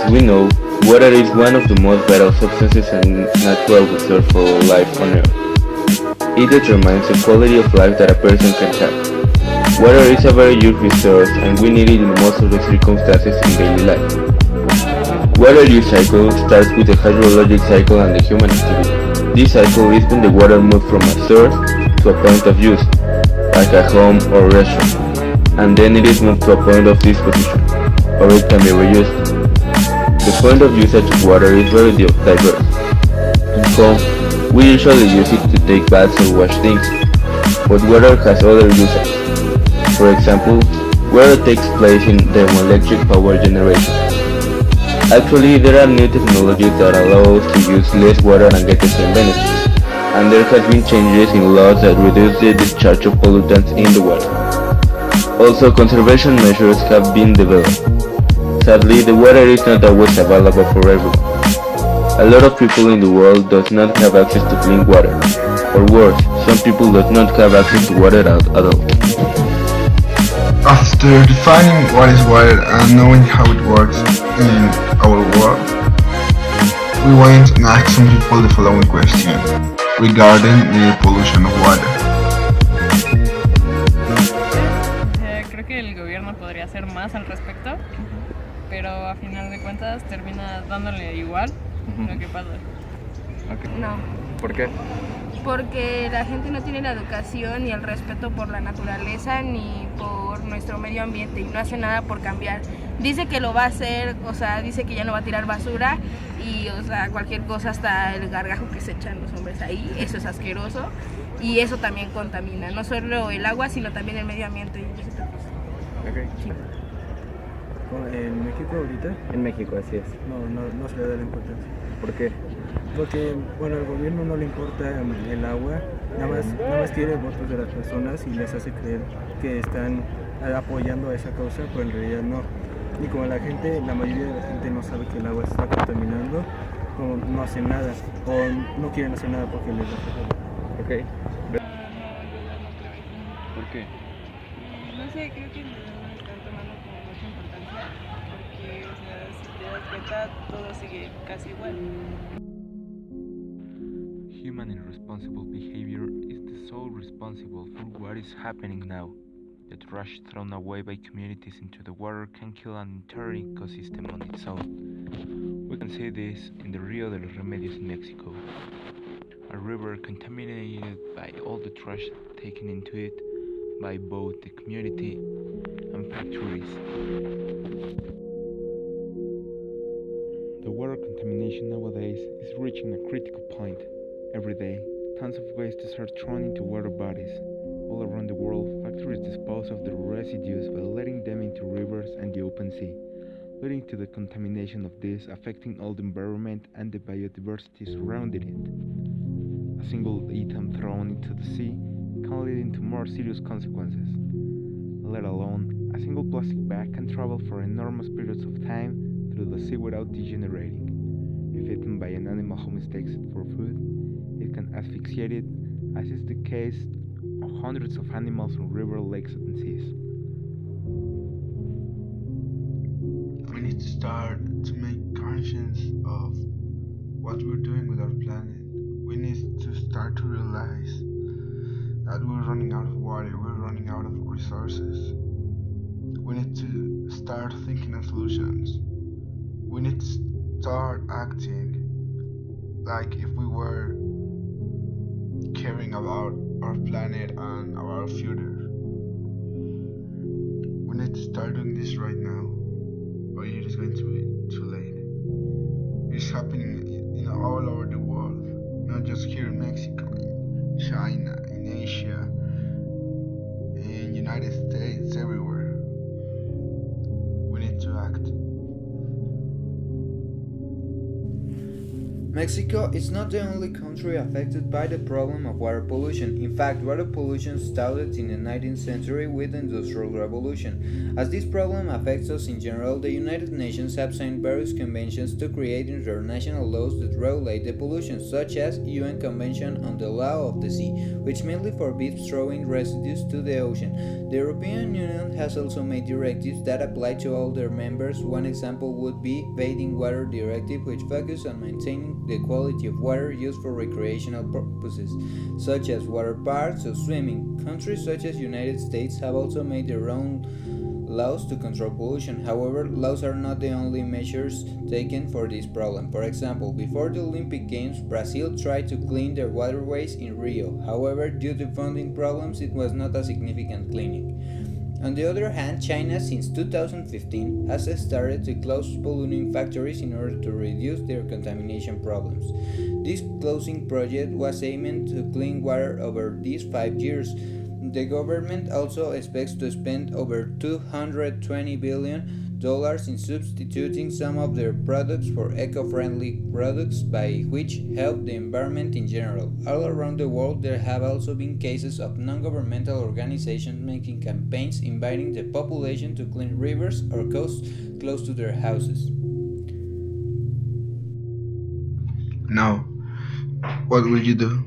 As we know, water is one of the most vital substances and natural resource for life on Earth. It determines the quality of life that a person can have. Water is a very used resource and we need it in most of the circumstances in daily life. Water use cycle starts with the hydrologic cycle and the human activity. This cycle is when the water moves from a source to a point of use, like a home or restaurant, and then it is moved to a point of disposition, or it can be reused. The point of usage of water is very diverse. In home, we usually use it to take baths or wash things, but water has other uses. For example, water takes place in thermoelectric power generation. Actually, there are new technologies that allow us to use less water and get the same benefits, and there has been changes in laws that reduce the discharge of pollutants in the water. Also, conservation measures have been developed. Sadly, the water is not always available for everyone. A lot of people in the world does not have access to clean water, or worse, some people do not have access to water at all. After defining what is water and knowing how it works in our world, we went and asked some people the following question regarding the pollution of water. Creo que el gobierno podría hacer más al respecto, pero a final de cuentas termina dándole igual lo que pasa. Okay. No, ¿Por qué? porque la gente no tiene la educación ni el respeto por la naturaleza ni por nuestro medio ambiente y no hace nada por cambiar. Dice que lo va a hacer, o sea, dice que ya no va a tirar basura y, o sea, cualquier cosa, hasta el gargajo que se echan los hombres ahí, eso es asqueroso y eso también contamina, no solo el agua, sino también el medio ambiente. Okay. Sí. ¿En México ahorita? En México, así es. No se le da la importancia. ¿Por qué? Porque, bueno, al gobierno no le importa el agua, nada más quiere votos de las personas y les hace creer que están apoyando a esa causa, pero en realidad no. Y como la mayoría de la gente no sabe que el agua se está contaminando, no hacen nada, o no quieren hacer nada porque les da flojera. Ok. No, ¿Por qué? no sé, creo que no están tomando como mucha importancia, porque, o sea, si te das cuenta, todo sigue casi igual. Human irresponsible behavior is the sole responsible for what is happening now. The trash thrown away by communities into the water can kill an entire ecosystem on its own. We can see this in the Rio de los Remedios in Mexico, a river contaminated by all the trash taken into it by both the community and factories. The water contamination nowadays is reaching a critical point. Every day, tons of waste are thrown into water bodies. All around the world, factories dispose of the residues by letting them into rivers and the open sea, leading to the contamination of this, affecting all the environment and the biodiversity surrounding it. A single atom thrown into the sea can lead into more serious consequences. Let alone, a single plastic bag can travel for enormous periods of time through the sea without degenerating. If eaten by an animal who mistakes it for food, it can asphyxiate it, as is the case of hundreds of animals on rivers, lakes, and seas. We need to start to make conscience of what we're doing with our planet. We need to start to realize that we're running out of water, we're running out of resources. We need to start thinking of solutions. We need to start acting like if we were caring about our planet and our future. We need to start doing this right now, or it is going to be too late. It's happening in all over the world, not just here in Mexico, in China, in Asia, in United States, everywhere. We need to act. Mexico is not the only country affected by the problem of water pollution. In fact, water pollution started in the 19th century with the Industrial Revolution. As this problem affects us in general, the United Nations have signed various conventions to create international laws that regulate the pollution, such as UN Convention on the Law of the Sea, which mainly forbids throwing residues to the ocean. The European Union has also made directives that apply to all their members. One example would be Bathing Water Directive, which focuses on maintaining the quality of water used for recreational purposes, such as water parks or swimming. Countries such as United States have also made their own laws to control pollution. However, laws are not the only measures taken for this problem. For example, before the Olympic Games, Brazil tried to clean their waterways in Rio. However, due to funding problems, it was not a significant cleaning. On the other hand, China since 2015 has started to close polluting factories in order to reduce their contamination problems. This closing project was aimed to clean water over these 5 years. The government also expects to spend over $220 billion in substituting some of their products for eco-friendly products, by which help the environment in general. All around the world, there have also been cases of non-governmental organizations making campaigns inviting the population to clean rivers or coasts close to their houses. Now, what will you do?